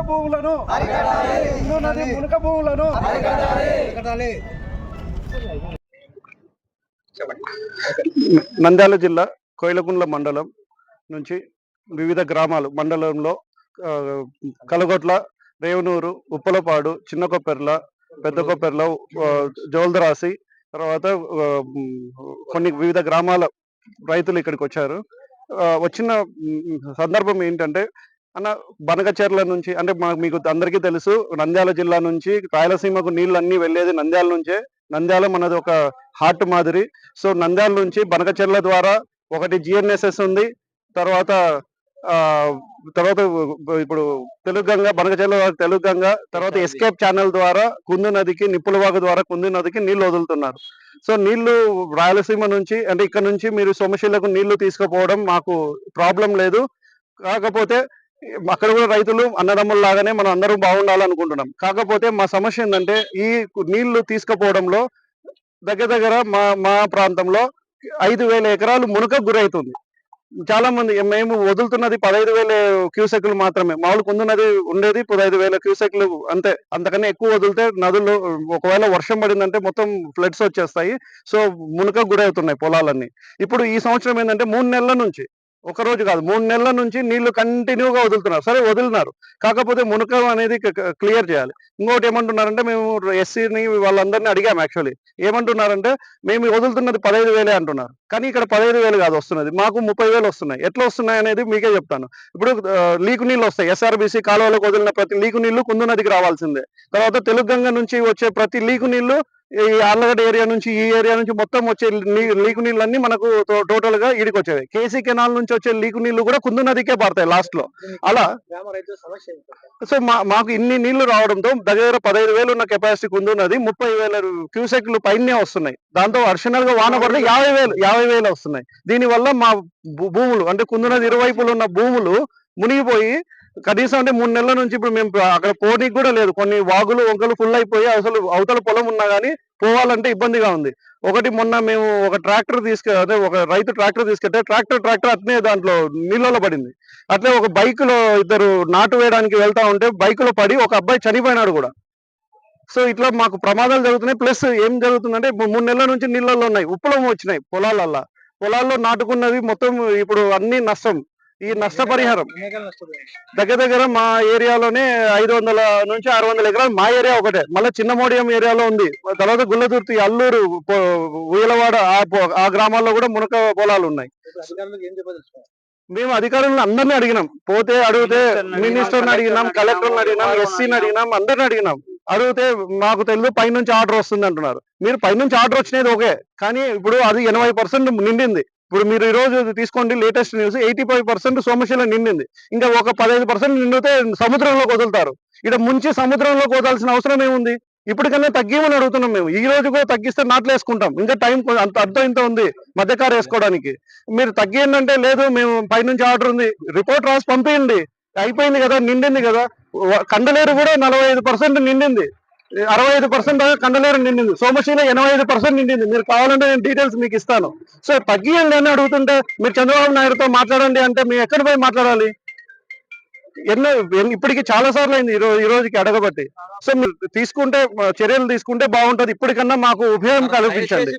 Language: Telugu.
భూములను మునక భూములను నంద్యాల జిల్లా కోయిలకుంట్ల మండలం నుంచి వివిధ గ్రామాలు మండలంలో కలగొట్ల, రేవనూరు, ఉప్పలపాడు, చిన్నకొప్పెర్ల, పెద్దకొప్పెర్ల, జోల్దరాసి, తర్వాత కొన్ని వివిధ గ్రామాల రైతులు ఇక్కడికి వచ్చారు. వచ్చిన సందర్భం ఏంటంటే అన్న బనకచెర్ల నుంచి, అంటే మీకు అందరికీ తెలుసు నంద్యాల జిల్లా నుంచి రాయలసీమకు నీళ్ళు అన్నీ వెళ్ళేది నంద్యాల నుంచే. నంద్యాల మనది ఒక హార్ట్ మాదిరి. సో నంద్యాల నుంచి బనకచెర్ల ద్వారా ఒకటి GNSS ఉంది, తర్వాత తర్వాత ఇప్పుడు తెలుగుగంగ, బనకచెర్ల తెలుగుగంగ, తర్వాత ఎస్కేప్ ఛానల్ ద్వారా కుందు నదికి, నిప్పులవాగు ద్వారా కుందు నదికి నీళ్లు వదులుతున్నారు. సో నీళ్లు రాయలసీమ నుంచి, అంటే ఇక్కడ నుంచి మీరు సోమశిలకు నీళ్లు తీసుకుపోవడం మాకు ప్రాబ్లం లేదు. కాకపోతే అక్కడ కూడా రైతులు అన్నదమ్ముల్లాగానే మనం అందరూ బాగుండాలనుకుంటున్నాం. కాకపోతే మా సమస్య ఏంటంటే ఈ నీళ్లు తీసుకుపోవడంలో దగ్గర మా ప్రాంతంలో 5,000 ఎకరాలు మునకకు గురవుతుంది. చాలా మంది మేము వదులుతున్నది 15,000 క్యూసెక్లు మాత్రమే. మామూలు కుందు నది ఉండేది 15,000 క్యూసెక్లు అంతే. అంతకన్నా ఎక్కువ వదిలితే నదులు ఒకవేళ వర్షం పడిందంటే మొత్తం ఫ్లడ్స్ వచ్చేస్తాయి. సో మునకకు గురవుతున్నాయి పొలాలన్నీ. ఇప్పుడు ఈ సంవత్సరం ఏంటంటే 3 నెలల నుంచి, ఒక రోజు కాదు 3 నెలల నుంచి నీళ్లు కంటిన్యూగా వదులుతున్నారు. సరే వదిలినారు, కాకపోతే మునక అనేది క్లియర్ చేయాలి. ఇంకోటి ఏమంటున్నారంటే, మేము SCని వాళ్ళందరినీ అడిగాము. యాక్చువల్లీ ఏమంటున్నారంటే మేము వదులుతున్నది 15,000 అంటున్నారు, కానీ ఇక్కడ 15,000 కాదు వస్తున్నది, మాకు 30,000 వస్తున్నాయి. ఎట్లా వస్తున్నాయి అనేది మీకే చెప్తాను. ఇప్పుడు లీకు నీళ్ళు వస్తాయి. SRBC కాలువలకు వదిలిన ప్రతి లీకు నీళ్లు కుందు నదికి రావాల్సిందే. తర్వాత తెలుగుగంగ నుంచి వచ్చే ప్రతి లీకు నీళ్లు ఈ ఆర్లగడ్డ ఏరియా నుంచి, ఈ ఏరియా నుంచి మొత్తం వచ్చే లీకు నీళ్ళన్నీ మనకు టోటల్ గా ఈడికి వచ్చేవి. కేసీ కెనాల్ నుంచి వచ్చే లీకు నీళ్లు కూడా కుందు నదికే పడతాయి లాస్ట్ లో. అలా సో మాకు ఇన్ని నీళ్లు రావడంతో దగ్గర 15,000 ఉన్న కెపాసిటీ కుందు నది 30,000 క్యూసెక్లు పైనే వస్తున్నాయి. దాంతో అడిషనల్ గా వాన పడితే 50,000 వస్తున్నాయి. దీనివల్ల మా భూములు, అంటే కుందు నది ఇరువైపులు ఉన్న భూములు మునిగిపోయి, కనీసం అంటే 3 నెలల నుంచి ఇప్పుడు మేము అక్కడ పోనీకి కూడా లేదు. కొన్ని వాగులు, వంకలు ఫుల్ అయిపోయి అసలు అవతల పొలం ఉన్నా కానీ పోవాలంటే ఇబ్బందిగా ఉంది. ఒకటి మొన్న మేము ఒక ట్రాక్టర్ అదే ఒక రైతు ట్రాక్టర్ తీసుకెళ్తే ట్రాక్టర్ అట్నే దాంట్లో నీళ్ళలో పడింది. అట్లే ఒక బైక్ లో ఇద్దరు నాటు వేయడానికి వెళ్తా ఉంటే బైక్ లో పడి ఒక అబ్బాయి చనిపోయినాడు కూడా. సో ఇట్లా మాకు ప్రమాదాలు జరుగుతున్నాయి. ప్లస్ ఏం జరుగుతుందంటే 3 నెలల నుంచి నీళ్ళల్లో ఉన్నాయి, ఉప్పులం వచ్చినాయి పొలాల్లో నాటుకున్నవి మొత్తం ఇప్పుడు అన్ని నష్టం. ఈ నష్టపరిహారం దగ్గర మా ఏరియాలోనే 500 నుంచి 600 ఎకరాలు మా ఏరియా ఒకటే. మళ్ళీ చిన్నమోడియం ఏరియాలో ఉంది, తర్వాత గుల్లతుర్తి, అల్లూరు, ఉయ్యలవాడ ఆ గ్రామాల్లో కూడా మునక పొలాలు ఉన్నాయి. మేము అధికారులను అందరినీ అడిగినాం. అడిగితే మినిస్టర్ని అడిగినాం, కలెక్టర్ని అడిగినాం, SCని అడిగినాం, అందరిని అడిగినాం. అడిగితే మాకు తెలియదు, పైనుంచి ఆర్డర్ వస్తుంది అంటున్నారు. మీరు పైనుంచి ఆర్డర్ వచ్చినది ఓకే, కానీ ఇప్పుడు అది 80% నిండింది. ఇప్పుడు మీరు ఈ రోజు తీసుకోండి లేటెస్ట్ న్యూస్, 85% సోమశిల నిండింది. ఇంకా ఒక 15% నిండితే సముద్రంలోకి వదులుతారు. ఇక్కడ ముంచి సముద్రంలోకి వదలాల్సిన అవసరం ఏముంది? ఇప్పటికన్నా తగ్గిమని అడుగుతున్నాం. మేము ఈ రోజు కూడా తగ్గిస్తే నాట్లు వేసుకుంటాం. ఇంకా టైం అంత ఇంత ఉంది మధ్యకారు వేసుకోవడానికి. మీరు తగ్గియండి లేదు, మేము పైనుంచి ఆర్డర్ ఉంది, రిపోర్ట్ రాసి పంపించండి. అయిపోయింది కదా, నిండింది కదా. కండలేరు కూడా 45% నిండింది, 65% దాకా కండలేరు నిండింది. సోమశిల 85% నిండింది. మీరు కావాలంటే నేను డీటెయిల్స్ మీకు ఇస్తాను. సో తగ్గియండి అని అడుగుతుంటే మీరు చంద్రబాబు నాయుడుతో మాట్లాడండి అంటే మేము ఎక్కడ పోయి మాట్లాడాలి? ఇప్పటికి చాలా సార్లు అయింది ఈ రోజుకి అడగబట్టి. సో మీరు చర్యలు తీసుకుంటే బాగుంటది. ఇప్పటికన్నా మాకు ఉపయోగం కల్పించండి.